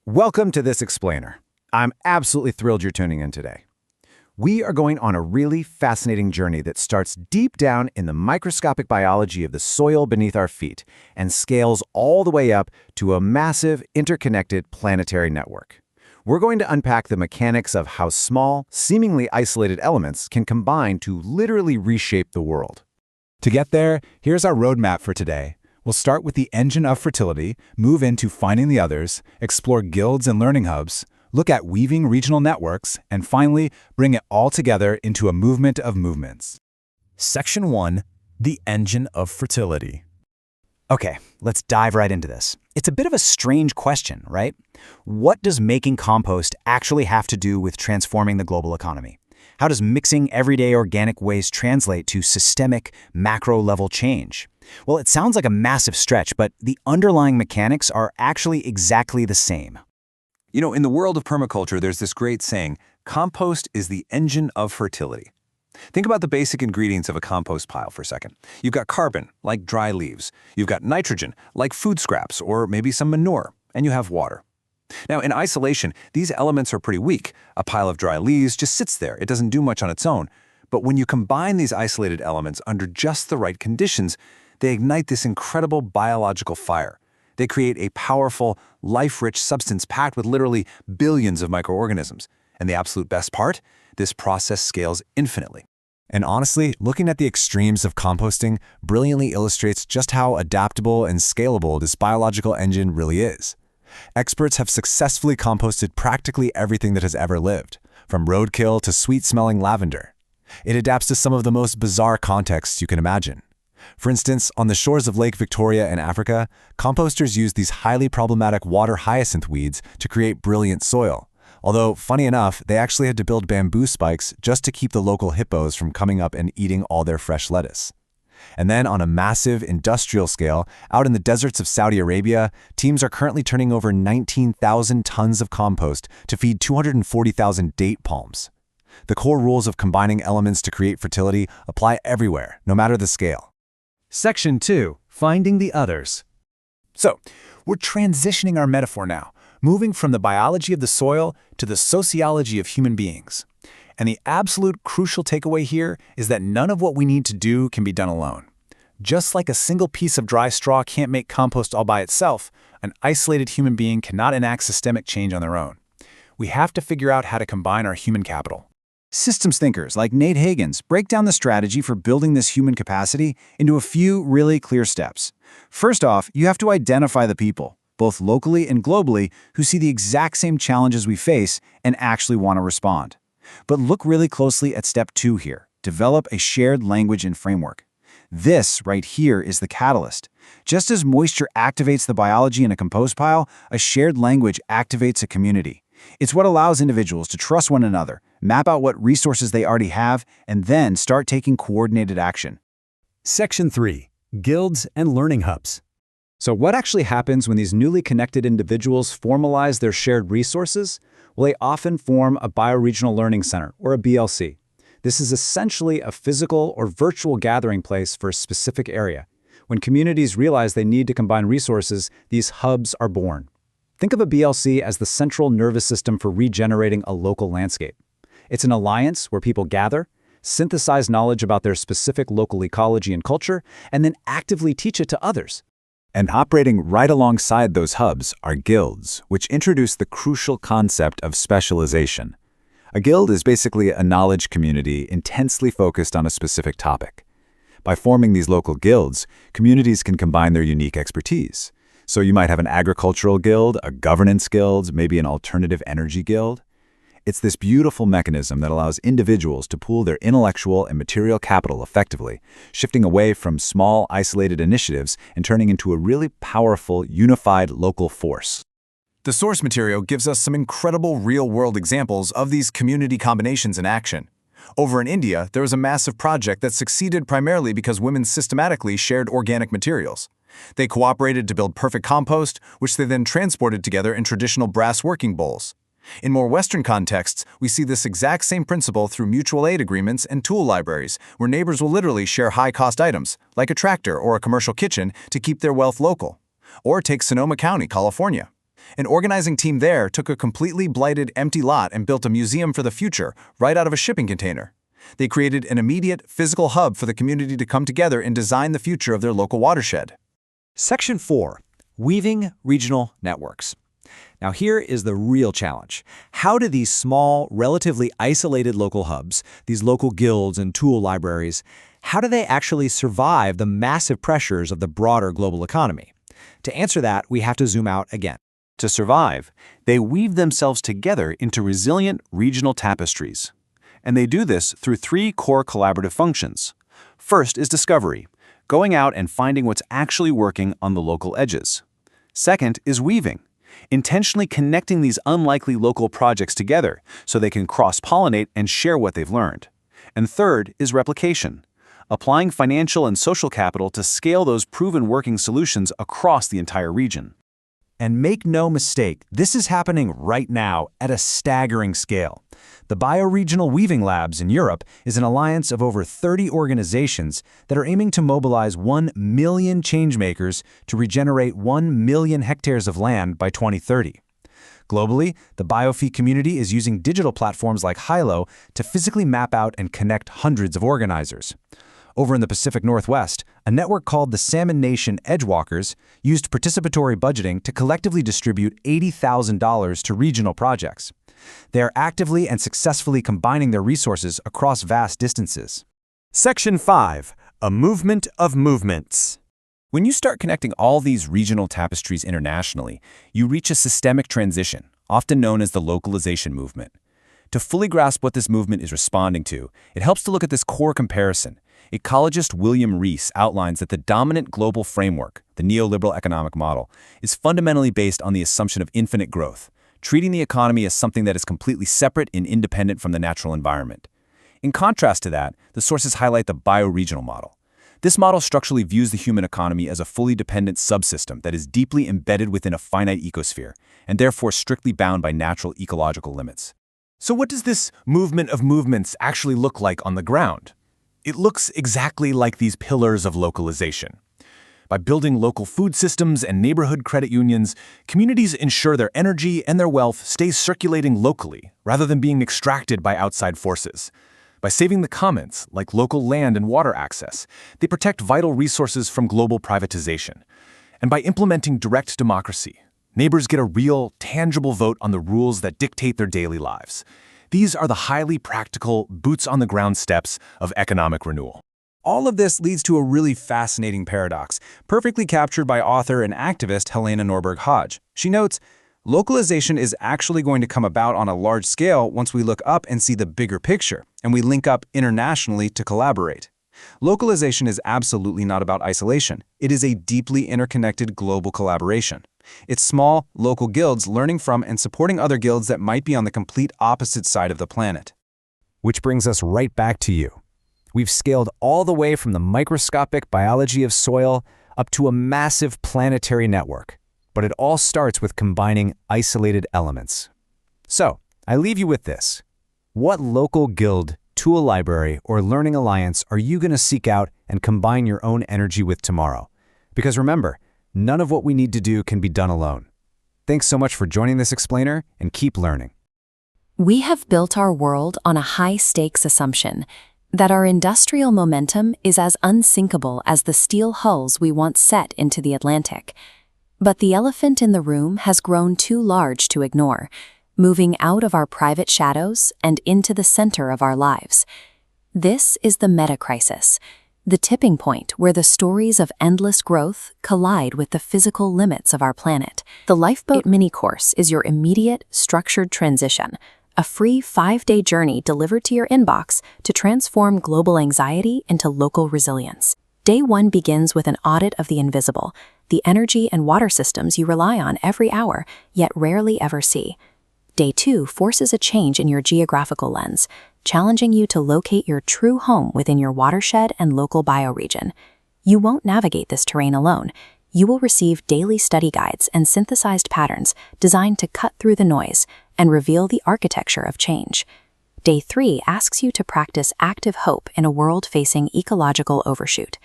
Welcome to This Explainer. I'm absolutely thrilled you're tuning in today. We are going on a really fascinating journey that starts deep down in the microscopic biology of the soil beneath our feet and scales all the way up to a massive, interconnected planetary network. We're going to unpack the mechanics of how small, seemingly isolated elements can combine to literally reshape the world. To get there, here's our roadmap for today. We'll start with the engine of fertility, move into finding the others, explore guilds and learning hubs, look at weaving regional networks, and finally, bring it all together into a movement of movements. Section 1. The engine of fertility. Okay, let's dive right into this. It's a bit of a strange question, right? What does making compost actually have to do with transforming the global economy? How does mixing everyday organic waste translate to systemic, macro-level change? Well, it sounds like a massive stretch, but the underlying mechanics are actually exactly the same. You know, in the world of permaculture, there's this great saying, compost is the engine of fertility. Think about the basic ingredients of a compost pile for a second. You've got carbon, like dry leaves. You've got nitrogen, like food scraps or maybe some manure. And you have water. Now, in isolation, these elements are pretty weak. A pile of dry leaves just sits there. It doesn't do much on its own. But when you combine these isolated elements under just the right conditions, they ignite this incredible biological fire. They create a powerful, life-rich substance packed with literally billions of microorganisms. And the absolute best part? This process scales infinitely. And honestly, looking at the extremes of composting brilliantly illustrates just how adaptable and scalable this biological engine really is. Experts have successfully composted practically everything that has ever lived, from roadkill to sweet-smelling lavender. It adapts to some of the most bizarre contexts you can imagine. For instance, on the shores of Lake Victoria in Africa, composters use these highly problematic water hyacinth weeds to create brilliant soil. Although, funny enough, they actually had to build bamboo spikes just to keep the local hippos from coming up and eating all their fresh lettuce. And then on a massive industrial scale, out in the deserts of Saudi Arabia, teams are currently turning over 19,000 tons of compost to feed 240,000 date palms. The core rules of combining elements to create fertility apply everywhere, no matter the scale. Section 2. Finding the others. So, we're transitioning our metaphor now, moving from the biology of the soil to the sociology of human beings. And the absolute crucial takeaway here is that none of what we need to do can be done alone. Just like a single piece of dry straw can't make compost all by itself, an isolated human being cannot enact systemic change on their own. We have to figure out how to combine our human capital. Systems thinkers like Nate Higgins break down the strategy for building this human capacity into a few really clear steps. First off, you have to identify the people, both locally and globally, who see the exact same challenges we face and actually want to respond. But look really closely at step 2 here. Develop a shared language and framework. This right here is the catalyst. Just as moisture activates the biology in a compost pile, a shared language activates a community. It's what allows individuals to trust one another, map out what resources they already have, and then start taking coordinated action. Section 3. Guilds and learning hubs. So what actually happens when these newly connected individuals formalize their shared resources? Well, they often form a bioregional learning center, or a BLC. This is essentially a physical or virtual gathering place for a specific area. When communities realize they need to combine resources, these hubs are born. Think of a BLC as the central nervous system for regenerating a local landscape. It's an alliance where people gather, synthesize knowledge about their specific local ecology and culture, and then actively teach it to others. And operating right alongside those hubs are guilds, which introduce the crucial concept of specialization. A guild is basically a knowledge community intensely focused on a specific topic. By forming these local guilds, communities can combine their unique expertise. So you might have an agricultural guild, a governance guild, maybe an alternative energy guild. It's this beautiful mechanism that allows individuals to pool their intellectual and material capital effectively, shifting away from small, isolated initiatives and turning into a really powerful, unified local force. The source material gives us some incredible real-world examples of these community combinations in action. Over in India, there was a massive project that succeeded primarily because women systematically shared organic materials. They cooperated to build perfect compost, which they then transported together in traditional brass working bowls. In more Western contexts, we see this exact same principle through mutual aid agreements and tool libraries, where neighbors will literally share high-cost items, like a tractor or a commercial kitchen, to keep their wealth local. Or take Sonoma County, California. An organizing team there took a completely blighted empty lot and built a museum for the future right out of a shipping container. They created an immediate, physical hub for the community to come together and design the future of their local watershed. Section 4. Weaving regional networks. Now here is the real challenge. How do these small, relatively isolated local hubs, these local guilds and tool libraries, how do they actually survive the massive pressures of the broader global economy? To answer that, we have to zoom out again. To survive, they weave themselves together into resilient regional tapestries. And they do this through 3 core collaborative functions. First is discovery, going out and finding what's actually working on the local edges. Second is weaving, intentionally connecting these unlikely local projects together so they can cross-pollinate and share what they've learned. And third is replication, applying financial and social capital to scale those proven working solutions across the entire region. And make no mistake, this is happening right now at a staggering scale. The Bioregional Weaving Labs in Europe is an alliance of over 30 organizations that are aiming to mobilize 1 million changemakers to regenerate 1 million hectares of land by 2030. Globally, the biofeed community is using digital platforms like Hilo to physically map out and connect hundreds of organizers. Over in the Pacific Northwest, a network called the Salmon Nation Edgewalkers used participatory budgeting to collectively distribute $80,000 to regional projects. They are actively and successfully combining their resources across vast distances. Section 5. A movement of movements. When you start connecting all these regional tapestries internationally, you reach a systemic transition, often known as the localization movement. To fully grasp what this movement is responding to, it helps to look at this core comparison. Ecologist William Rees outlines that the dominant global framework, the neoliberal economic model, is fundamentally based on the assumption of infinite growth, treating the economy as something that is completely separate and independent from the natural environment. In contrast to that, the sources highlight the bioregional model. This model structurally views the human economy as a fully dependent subsystem that is deeply embedded within a finite ecosphere, and therefore strictly bound by natural ecological limits. So what does this movement of movements actually look like on the ground? It looks exactly like these pillars of localization. By building local food systems and neighborhood credit unions, communities ensure their energy and their wealth stays circulating locally rather than being extracted by outside forces. By saving the commons, like local land and water access, they protect vital resources from global privatization. And by implementing direct democracy, neighbors get a real, tangible vote on the rules that dictate their daily lives. These are the highly practical, boots-on-the-ground steps of economic renewal. All of this leads to a really fascinating paradox, perfectly captured by author and activist Helena Norberg-Hodge. She notes, localization is actually going to come about on a large scale once we look up and see the bigger picture, and we link up internationally to collaborate. Localization is absolutely not about isolation. It is a deeply interconnected global collaboration. It's small, local guilds learning from and supporting other guilds that might be on the complete opposite side of the planet. Which brings us right back to you. We've scaled all the way from the microscopic biology of soil up to a massive planetary network. But it all starts with combining isolated elements. So, I leave you with this. What local guild, tool library, or learning alliance are you going to seek out and combine your own energy with tomorrow? Because remember, none of what we need to do can be done alone. Thanks so much for joining this explainer, and keep learning. We have built our world on a high-stakes assumption that our industrial momentum is as unsinkable as the steel hulls we once set into the Atlantic. But the elephant in the room has grown too large to ignore, moving out of our private shadows and into the center of our lives. This is the meta-crisis, the tipping point where the stories of endless growth collide with the physical limits of our planet. The Lifeboat mini-course is your immediate, structured transition, a free 5-day journey delivered to your inbox to transform global anxiety into local resilience. Day 1 begins with an audit of the invisible, the energy and water systems you rely on every hour, yet rarely ever see. Day 2 forces a change in your geographical lens, challenging you to locate your true home within your watershed and local bioregion. You won't navigate this terrain alone. You will receive daily study guides and synthesized patterns designed to cut through the noise and reveal the architecture of change. Day 3 asks you to practice active hope in a world facing ecological overshoot.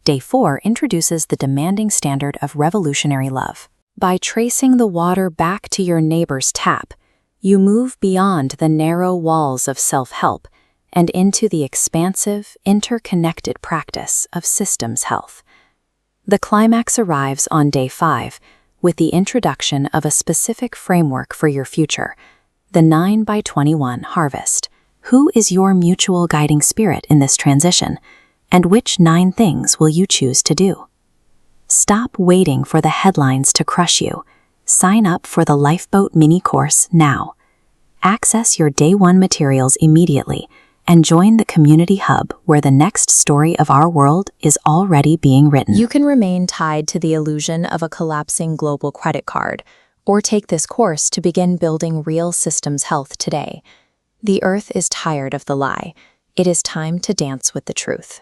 Day 4 introduces the demanding standard of revolutionary love. By tracing the water back to your neighbor's tap, you move beyond the narrow walls of self-help and into the expansive, interconnected practice of systems health. The climax arrives on day 5 with the introduction of a specific framework for your future, the 9x21 harvest. Who is your mutual guiding spirit in this transition, and which 9 things will you choose to do? Stop waiting for the headlines to crush you. Sign up for the Lifeboat mini course now. Access your day 1 materials immediately and join the community hub where the next story of our world is already being written. You can remain tied to the illusion of a collapsing global credit card, or take this course to begin building real systems health today. The Earth is tired of the lie. It is time to dance with the truth.